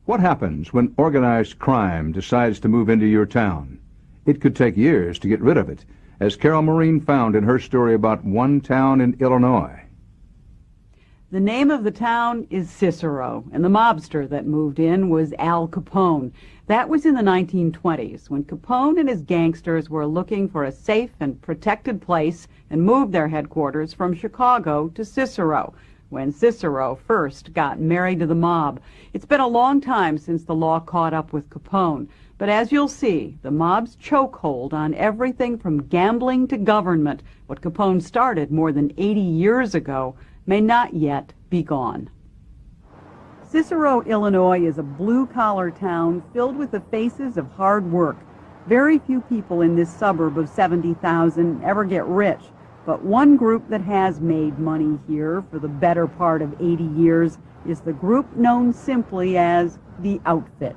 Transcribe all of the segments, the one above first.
What happens when organized crime decides to move into your town? It could take years to get rid of it, as Carol Maureen found in her story about one town in Illinois. The name of the town is Cicero, and the mobster that moved in was Al Capone. That was in the 1920s, when Capone and his gangsters were looking for a safe and protected place and moved their headquarters from Chicago to Cicero, when Cicero first got married to the mob. It's been a long time since the law caught up with Capone, but as you'll see, the mob's chokehold on everything from gambling to government, what Capone started more than 80 years ago, may not yet be gone. Cicero, Illinois is a blue-collar town filled with the faces of hard work. Very few people in this suburb of 70,000 ever get rich, but one group that has made money here for the better part of 80 years is the group known simply as the Outfit.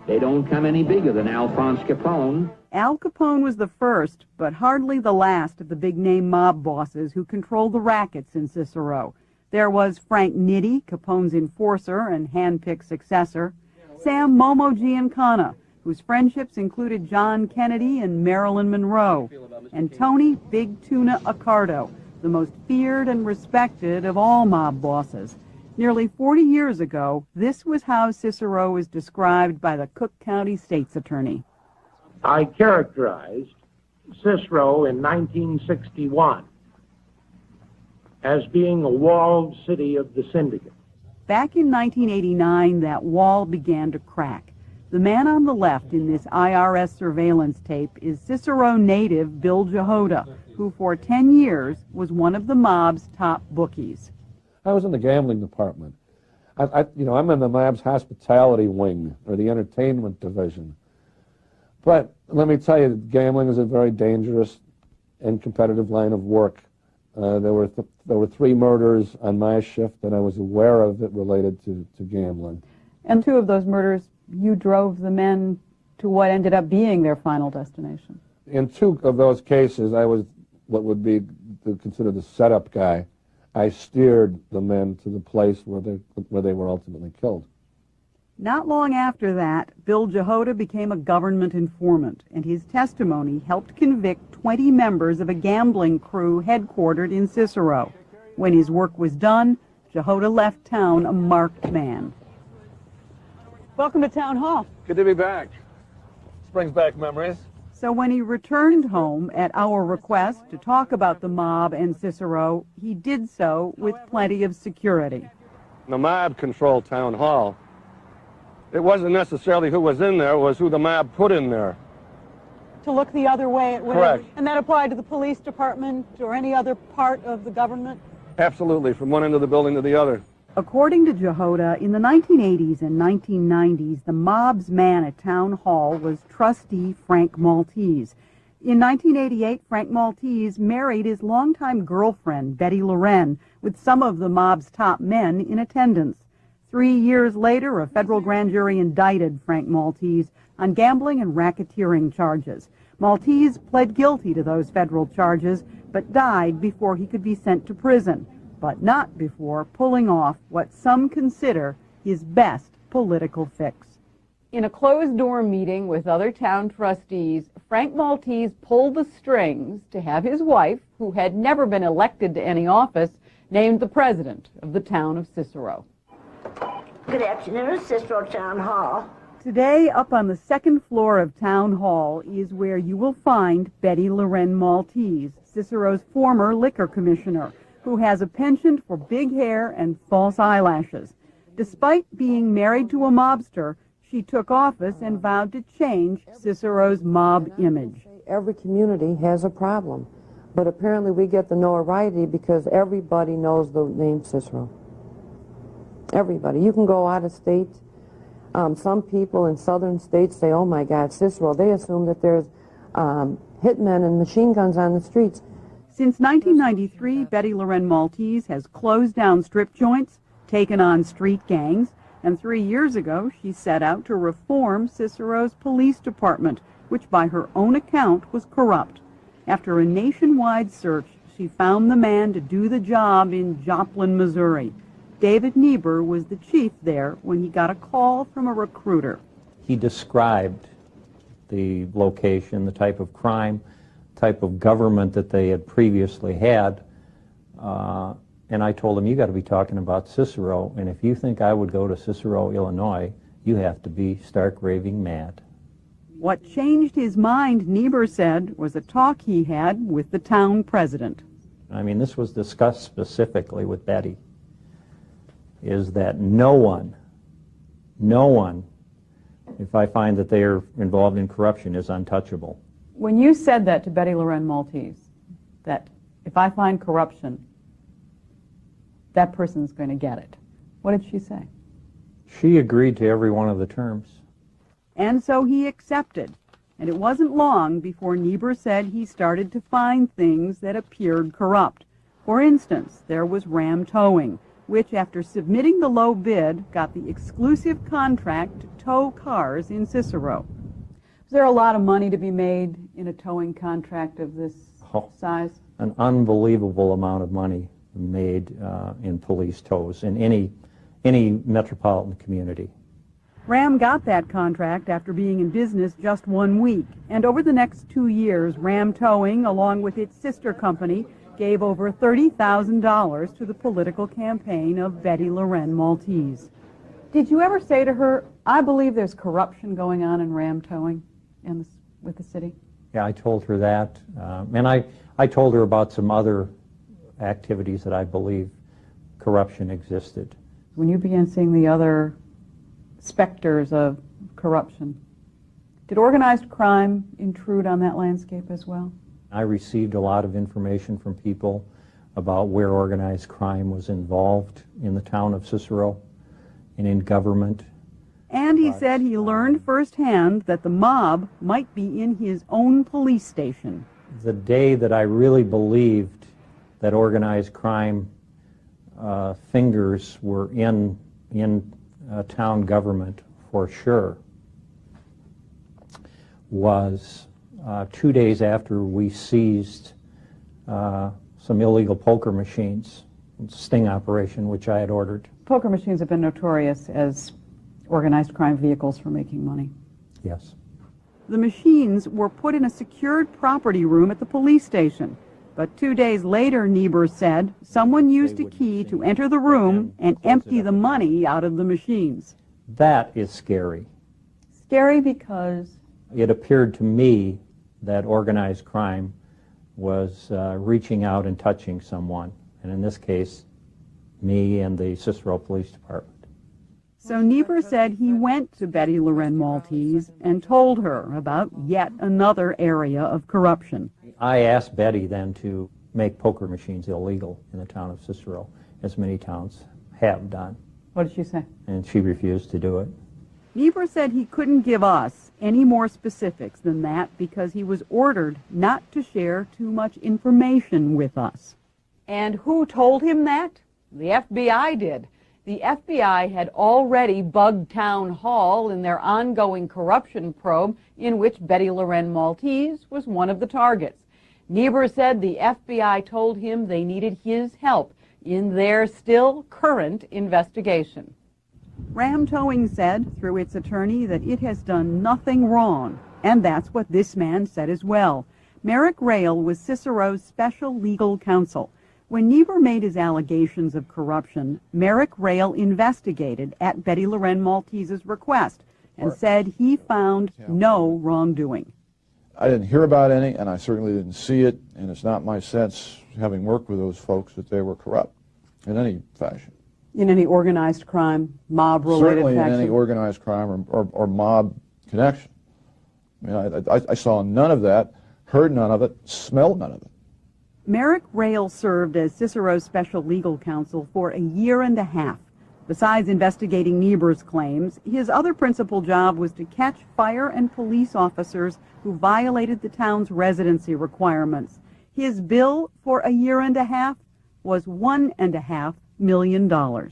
They don't come any bigger than Alphonse Capone. Al Capone was the first, but hardly the last of the big-name mob bosses who controlled the rackets in Cicero. There was Frank Nitti, Capone's enforcer and hand-picked successor, Sam Momo Giancana, whose friendships included John Kennedy and Marilyn Monroe, and Tony Big Tuna Accardo, the most feared and respected of all mob bosses. Nearly 40 years ago, this was how Cicero was described by the Cook County State's Attorney. I characterized Cicero in 1961 as being a walled city of the syndicate. Back in 1989, that wall began to crack. The man on the left in this IRS surveillance tape is Cicero native Bill Jehoda, who for 10 years was one of the mob's top bookies. I was in the gambling department. I'm in the mob's hospitality wing, or the entertainment division. But let me tell you, gambling is a very dangerous and competitive line of work. There were 3 murders on my shift that I was aware of that related to gambling. And 2 of those murders, you drove the men to what ended up being their final destination. In 2 of those cases, I was what would be considered the setup guy. I steered the men to the place where they were ultimately killed. Not long after that, Bill Jehoda became a government informant, and his testimony helped convict 20 members of a gambling crew headquartered in Cicero. When his work was done, Jehoda left town a marked man. Welcome to Town Hall. Good to be back. This brings back memories. So when he returned home at our request to talk about the mob and Cicero, he did so with plenty of security. The mob controlled Town Hall. It wasn't necessarily who was in there, it was who the mob put in there. To look the other way, it would. Correct. And that applied to the police department or any other part of the government? Absolutely, from one end of the building to the other. According to Jehoda, in the 1980s and 1990s, the mob's man at Town Hall was trustee Frank Maltese. In 1988, Frank Maltese married his longtime girlfriend, Betty Loren, with some of the mob's top men in attendance. 3 years later, a federal grand jury indicted Frank Maltese on gambling and racketeering charges. Maltese pled guilty to those federal charges, but died before he could be sent to prison, but not before pulling off what some consider his best political fix. In a closed-door meeting with other town trustees, Frank Maltese pulled the strings to have his wife, who had never been elected to any office, named the president of the town of Cicero. Good afternoon, Cicero Town Hall. Today, up on the second floor of Town Hall is where you will find Betty Loren-Matese, Cicero's former liquor commissioner, who has a penchant for big hair and false eyelashes. Despite being married to a mobster, she took office and vowed to change Cicero's mob image. Every community has a problem, but apparently we get the notoriety because everybody knows the name Cicero. Everybody. You can go out of state. Some people in southern states say, oh my God, Cicero. They assume that there's hitmen and machine guns on the streets. Since 1993, Betty Loren-Maltese has closed down strip joints, taken on street gangs, and 3 years ago she set out to reform Cicero's police department, which by her own account was corrupt. After a nationwide search, she found the man to do the job in Joplin, Missouri. David Niebuhr was the chief there when he got a call from a recruiter. He described the location, the type of crime, type of government that they had previously had, and I told him, you got to be talking about Cicero, and if you think I would go to Cicero, Illinois, you have to be stark raving mad. What changed his mind, Niebuhr said, was a talk he had with the town president. I mean, this was discussed specifically with Betty, is that no one, if I find that they are involved in corruption, is untouchable. When you said that to Betty Loren-Matese, that if I find corruption, that person's going to get it, what did she say? She agreed to every one of the terms. And so he accepted. And it wasn't long before Niebuhr said he started to find things that appeared corrupt. For instance, there was ram towing, which, after submitting the low bid, got the exclusive contract to tow cars in Cicero. Is there a lot of money to be made in a towing contract of this size? An unbelievable amount of money made in police tows in any metropolitan community. Ram got that contract after being in business just 1 week, and over the next 2 years, Ram Towing, along with its sister company, gave over $30,000 to the political campaign of Betty Loren-Matese. Did you ever say to her, I believe there's corruption going on in Ram Towing with the city? Yeah, I told her that, and I told her about some other activities that I believe corruption existed. When you began seeing the other specters of corruption, did organized crime intrude on that landscape as well? I received a lot of information from people about where organized crime was involved in the town of Cicero and in government. And he said he learned firsthand that the mob might be in his own police station. The day that I really believed that organized crime fingers were in town government for sure was 2 days after we seized some illegal poker machines, sting operation, which I had ordered. Poker machines have been notorious as organized crime vehicles for making money. Yes. The machines were put in a secured property room at the police station. But 2 days later, Niebuhr said, someone used a key to enter the room and empty the money out of the machines. That is scary. Scary because? It appeared to me that organized crime was reaching out and touching someone, and in this case, me and the Cicero Police Department. So Niebuhr said he went to Betty Loren-Matese and told her about yet another area of corruption. I asked Betty then to make poker machines illegal in the town of Cicero, as many towns have done. What did she say? And she refused to do it. Niebuhr said he couldn't give us any more specifics than that because he was ordered not to share too much information with us. And who told him that? The FBI did. The FBI had already bugged Town Hall in their ongoing corruption probe in which Betty Loren-Matese was one of the targets. Niebuhr said the FBI told him they needed his help in their still current investigation. Ram Towing said, through its attorney, that it has done nothing wrong, and that's what this man said as well. Merrick Rail was Cicero's special legal counsel. When Niebuhr made his allegations of corruption, Merrick Rail investigated at Betty Loren-Matese's request and said he found no wrongdoing. I didn't hear about any, and I certainly didn't see it, and it's not my sense, having worked with those folks, that they were corrupt in any fashion. In any organized crime, mob-related Certainly faction? in any organized crime or mob connection. I mean, I saw none of that, heard none of it, smelled none of it. Merrick Rail served as Cicero's special legal counsel for a year and a half. Besides investigating Niebuhr's claims, his other principal job was to catch fire and police officers who violated the town's residency requirements. His bill for a year and a half was $1.5 million.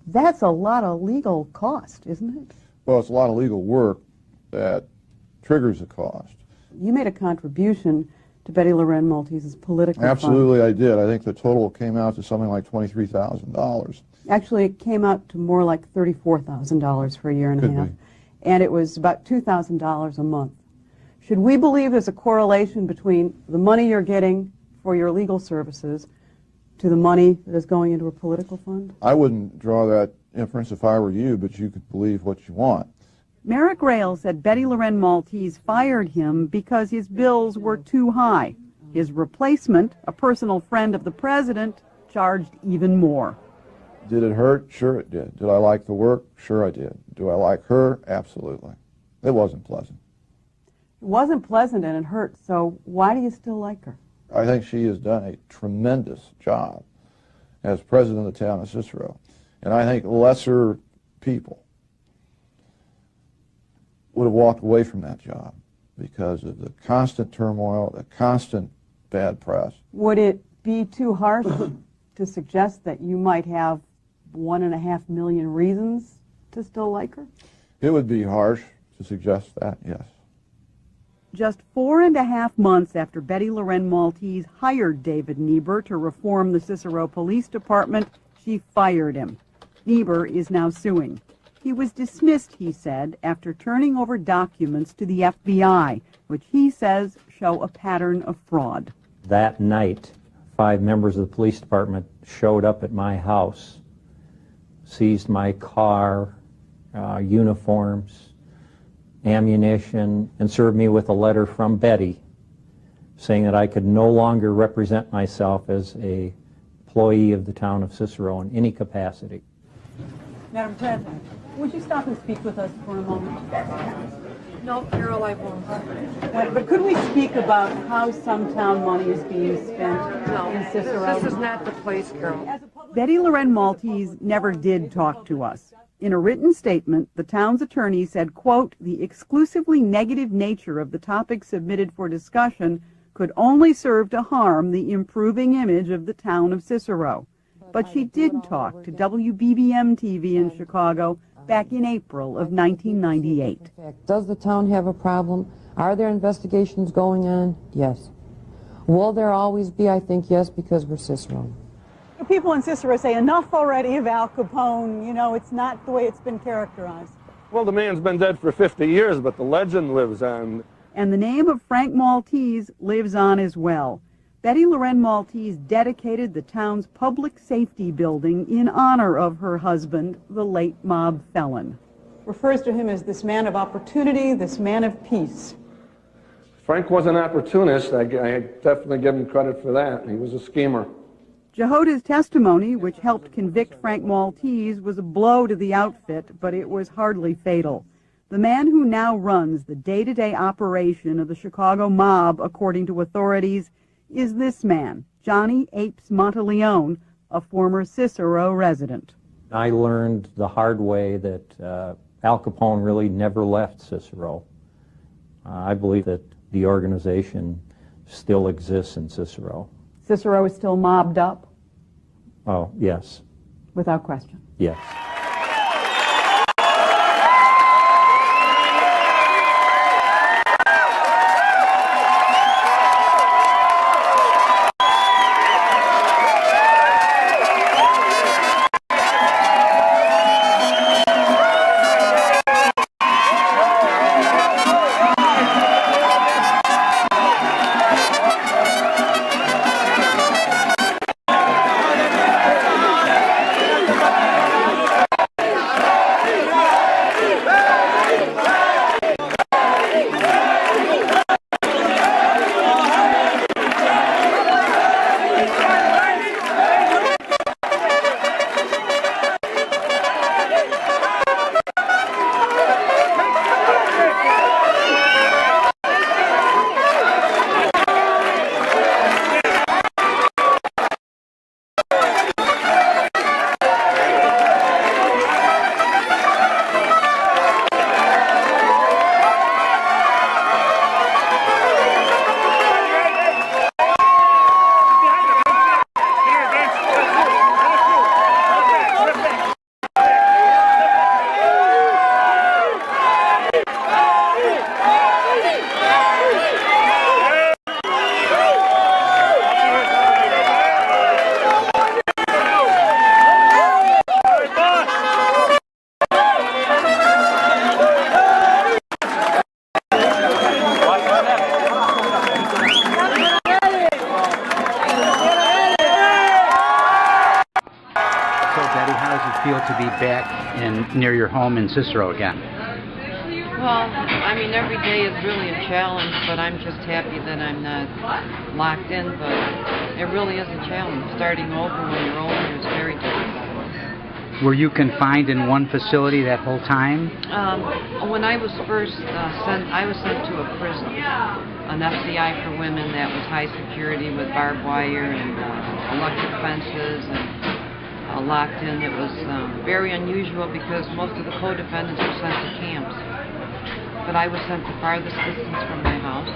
That's a lot of legal cost, isn't it? Well, it's a lot of legal work that triggers a cost. You made a contribution to Betty Loren-Matese's political Absolutely, fund. I did. I think the total came out to something like $23,000. Actually, it came out to more like $34,000 for a year and a Could half. be. And it was about $2,000 a month. Should we believe there's a correlation between the money you're getting for your legal services to the money that is going into a political fund? I wouldn't draw that inference if I were you, but you could believe what you want. Merrick Rail said Betty Loren-Matese fired him because his bills were too high. His replacement, a personal friend of the president, charged even more. Did it hurt? Sure it did. Did I like the work? Sure I did. Do I like her? Absolutely. It wasn't pleasant. It wasn't pleasant and it hurt, so why do you still like her? I think she has done a tremendous job as president of the town of Cicero. And I think lesser people would have walked away from that job because of the constant turmoil, the constant bad press. Would it be too harsh to suggest that you might have 1.5 million reasons to still like her? It would be harsh to suggest that, yes. Just 4.5 months after Betty Loren-Matese hired David Niebuhr to reform the Cicero Police Department, she fired him. Niebuhr is now suing. He was dismissed, he said, after turning over documents to the FBI, which he says show a pattern of fraud. That night, 5 members of the police department showed up at my house, seized my car, uniforms, ammunition, and served me with a letter from Betty saying that I could no longer represent myself as an employee of the town of Cicero in any capacity. Madam President, would you stop and speak with us for a moment? No, Carol, I won't. But could we speak about how some town money is being spent in Cicero? This is not the place, Carol. Betty Loren-Matese never did talk to us. In a written statement, the town's attorney said, quote, the exclusively negative nature of the topic submitted for discussion could only serve to harm the improving image of the town of Cicero. But she did talk to WBBM TV in Chicago back in April of 1998. Does the town have a problem? Are there investigations going on? Yes. Will there always be? I think yes, because we're Cicero. People in Cicero say enough already of Al Capone. You know, it's not the way it's been characterized. Well, the man's been dead for 50 years, but the legend lives on. And the name of Frank Maltese lives on as well. Betty Loren-Matese dedicated the town's public safety building in honor of her husband, the late mob felon. Refers to him as this man of opportunity, this man of peace. Frank was an opportunist. I definitely give him credit for that. He was a schemer. Jehoda's testimony, which helped convict Frank Maltese, was a blow to the outfit, but it was hardly fatal. The man who now runs the day-to-day operation of the Chicago mob, according to authorities, is this man, Johnny Apes Monteleone, a former Cicero resident. I learned the hard way that Al Capone really never left Cicero. I believe that the organization still exists in Cicero. Cicero is still mobbed up? Oh, yes. Without question. Yes. near your home in Cicero again? Well, I mean, every day is really a challenge, but I'm just happy that I'm not locked in, but it really is a challenge. Starting over when you're older is very difficult. Were you confined in one facility that whole time? When I was first sent, I was sent to a prison, an FCI for women that was high security with barbed wire and electric fences and locked in. It was very unusual because most of the co-defendants were sent to camps. But I was sent the farthest distance from my house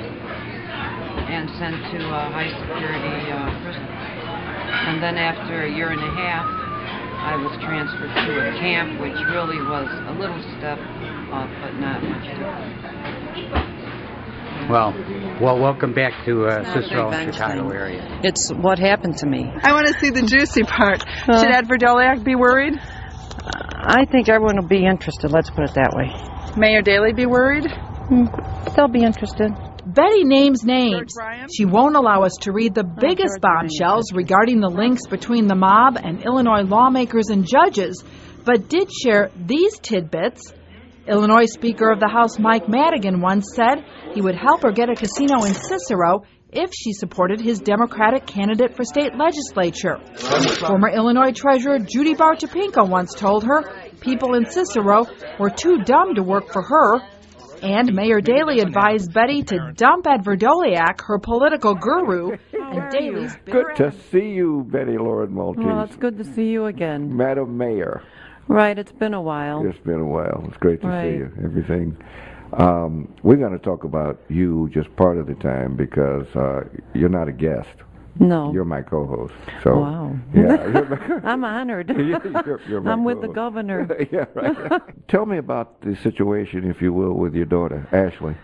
and sent to a high security prison. And then after a year and a half, I was transferred to a camp, which really was a little step up, but not much different. Well, welcome back to Cicero and Chicago area. It's what happened to me. I want to see the juicy part. Should Ed Verdoliak be worried? I think everyone will be interested, let's put it that way. Mayor Daley be worried? They'll be interested. Betty names names. She won't allow us to read the biggest bombshells regarding the links between the mob and Illinois lawmakers and judges, but did share these tidbits. Illinois Speaker of the House Mike Madigan once said he would help her get a casino in Cicero if she supported his Democratic candidate for state legislature. Former Illinois Treasurer Judy Bartopinko once told her people in Cicero were too dumb to work for her. And Mayor Daley advised Betty to dump Ed Verdoliak, her political guru, and Daley's Good to see you, Betty Loren-Matese. Well, it's good to see you again. Madam Mayor. Right, it's been a while. It's been a while. It's great to see you. Everything. We're going to talk about you just part of the time because you're not a guest. No. You're my co-host. So, wow. Yeah. I'm honored. You're my I'm with the governor. Yeah, right. Tell me about the situation, if you will, with your daughter, Ashley.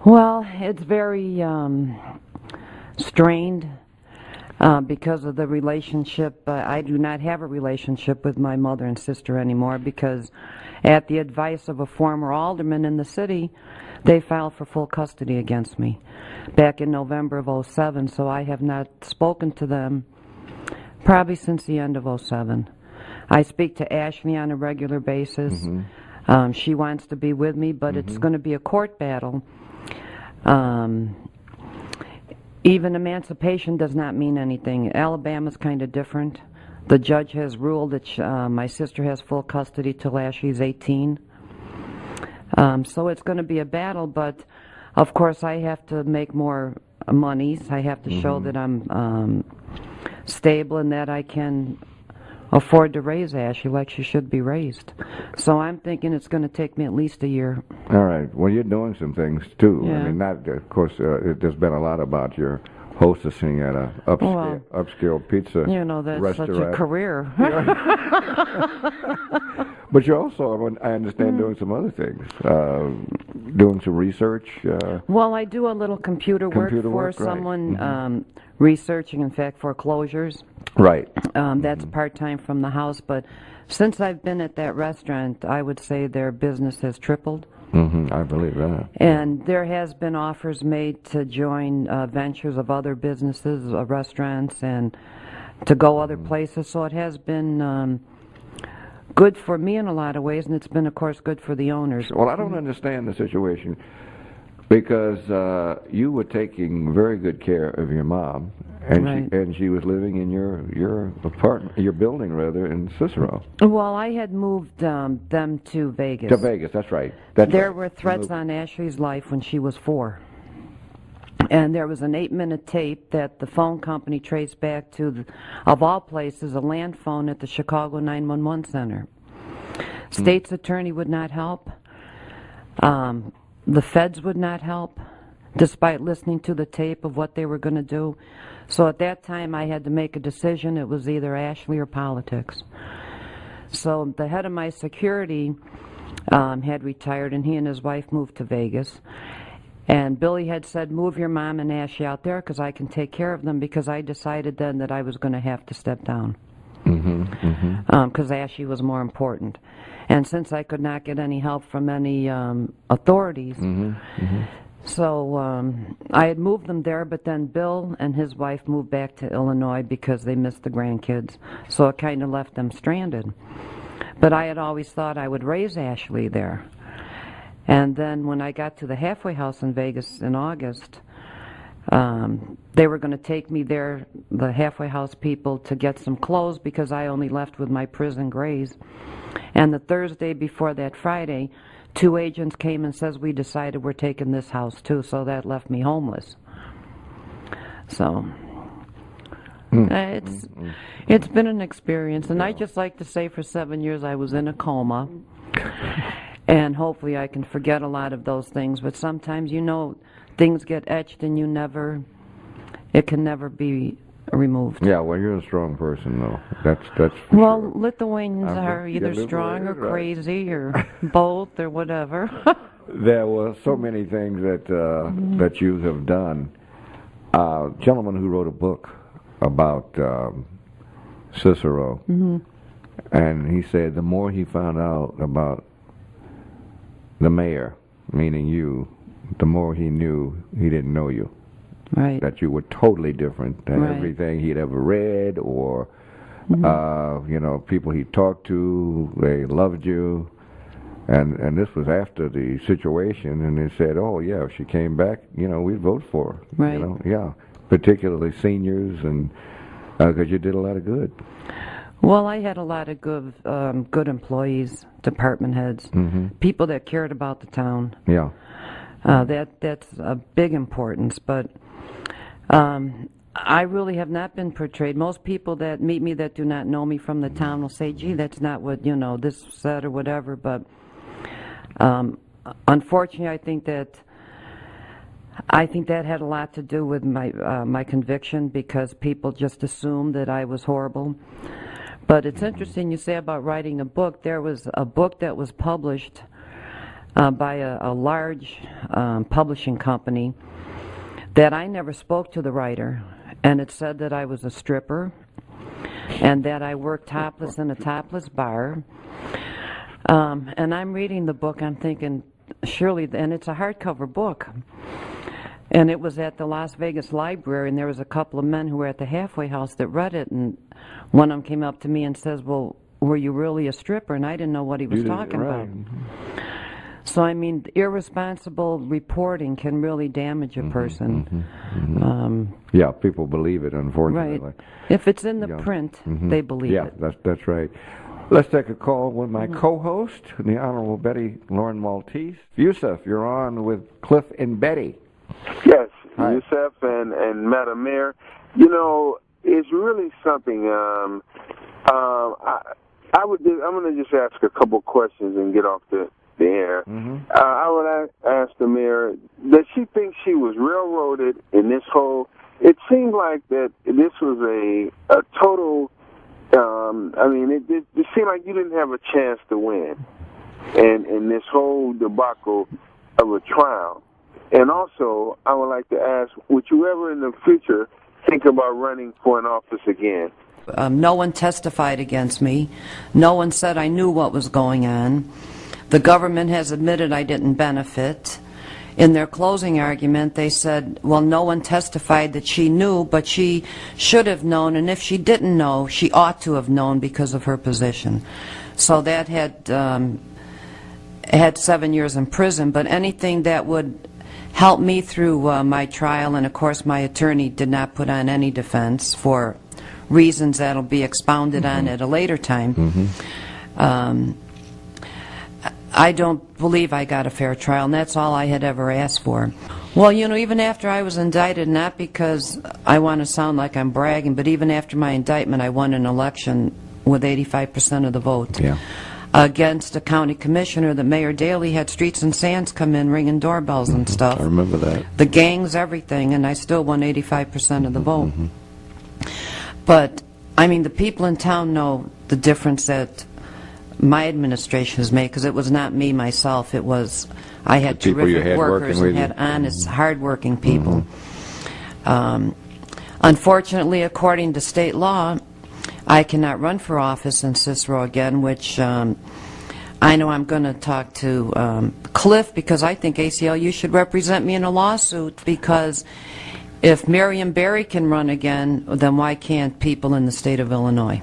Well, it's very strained because of the relationship. I do not have a relationship with my mother and sister anymore because at the advice of a former alderman in the city, they filed for full custody against me back in November of '07, so I have not spoken to them probably since the end of '07. I speak to Ashley on a regular basis. Mm-hmm. She wants to be with me, but it's going to be a court battle. Even emancipation does not mean anything. Alabama's kind of different. The judge has ruled that my sister has full custody till Ashley's 18. So it's going to be a battle, but of course I have to make more monies. I have to show that I'm stable and that I can afford to raise Ashley like she should be raised. So I'm thinking it's going to take me at least a year. All right. Well, you're doing some things, too. Yeah. I mean, not, of course, there's been a lot about your hostessing at a upscale pizza You know, that's restaurant. such a career. But you're also, I understand, doing some other things, doing some research. Well, I do a little computer work for someone researching, in fact, foreclosures. Right. That's part-time from the house, but since I've been at that restaurant, I would say their business has tripled. I believe that. And there has been offers made to join ventures of other businesses, restaurants, and to go other places. So it has been good for me in a lot of ways, and it's been, of course, good for the owners. Well, I don't understand the situation because you were taking very good care of your mom, and she was living in your apartment, your building rather, in Cicero. Well, I had moved them to Vegas. To Vegas, that's right. There were threats on Ashley's life when she was 4. And there was an 8-minute tape that the phone company traced back to, of all places, a land phone at the Chicago 911 Center. State's attorney would not help. The feds would not help, despite listening to the tape of what they were going to do. So at that time, I had to make a decision. It was either Ashley or politics. So the head of my security had retired, and he and his wife moved to Vegas. And Billy had said, move your mom and Ashley out there because I can take care of them, because I decided then that I was going to have to step down. Because Ashley was more important. And since I could not get any help from any authorities, so I had moved them there, but then Bill and his wife moved back to Illinois because they missed the grandkids. So it kind of left them stranded. But I had always thought I would raise Ashley there. And then when I got to the halfway house in Vegas in August, they were going to take me there, the halfway house people, to get some clothes because I only left with my prison grays. And the Thursday before that Friday, 2 agents came and says, we decided we're taking this house too, so that left me homeless. So it's been an experience, and I just like to say for 7 years I was in a coma, and hopefully I can forget a lot of those things, but sometimes, you know, things get etched and it can never be removed. Yeah, well, you're a strong person, though. That's well, sure. Lithuanians are either strong or crazy or both or whatever. There were so many things that you have done. A gentleman who wrote a book about Cicero, and he said the more he found out about the mayor, meaning you, the more he knew he didn't know you. Right. That you were totally different than everything he'd ever read, or you know, people he talked to, they loved you, and this was after the situation, and they said, oh yeah, if she came back, you know, we'd vote for her. Right. You know, yeah, particularly seniors, and because you did a lot of good. Well, I had a lot of good employees, department heads, people that cared about the town. Yeah. That's a big importance, but I really have not been portrayed. Most people that meet me that do not know me from the town will say, gee, that's not what, you know, this said or whatever, but unfortunately I think that had a lot to do with my conviction, because people just assumed that I was horrible. But it's interesting you say about writing a book. There was a book that was published by a large publishing company that I never spoke to the writer, and it said that I was a stripper and that I worked topless in a topless bar. And I'm reading the book, I'm thinking, surely, and it's a hardcover book. And it was at the Las Vegas Library, and there was a couple of men who were at the halfway house that read it, and one of them came up to me and says, well, were you really a stripper? And I didn't know what he was talking about. So, I mean, irresponsible reporting can really damage a person. Yeah, people believe it, unfortunately. Right. If it's in the print, they believe it. Yeah, that's right. Let's take a call with my co-host, the Honorable Betty Loren-Matese. Yusuf, you're on with Cliff and Betty. Yes, Hi. Yusuf and Madam Mayor. You know, it's really something. I'm going to just ask a couple questions and get off the air. I would ask the mayor, does she think she was railroaded in this whole? It seemed like that this was a total. I mean, it seemed like you didn't have a chance to win, and in this whole debacle of a trial. And also, I would like to ask, would you ever in the future think about running for an office again? No one testified against me. No one said I knew what was going on. The government has admitted I didn't benefit. In their closing argument, they said, well, no one testified that she knew, but she should have known, and if she didn't know, she ought to have known because of her position. So that had 7 years in prison, but anything that would help me through my trial, and of course my attorney did not put on any defense for reasons that'll be expounded on at a later time. I don't believe I got a fair trial, and that's all I had ever asked for. Well, you know, even after I was indicted, not because I want to sound like I'm bragging, but even after my indictment, I won an election with 85% of the vote. Yeah. Against a county commissioner that Mayor Daley had Streets and Sands come in ringing doorbells and stuff. I remember that. The gangs, everything, and I still won 85% of the vote. But, I mean, the people in town know the difference that my administration has made, because it was not me myself. It was, I had terrific workers and had honest, hard-working people. Unfortunately, according to state law, I cannot run for office in Cicero again, which I know I'm going to talk to Cliff, because I think ACLU should represent me in a lawsuit, because if Marion Barry can run again, then why can't people in the state of Illinois?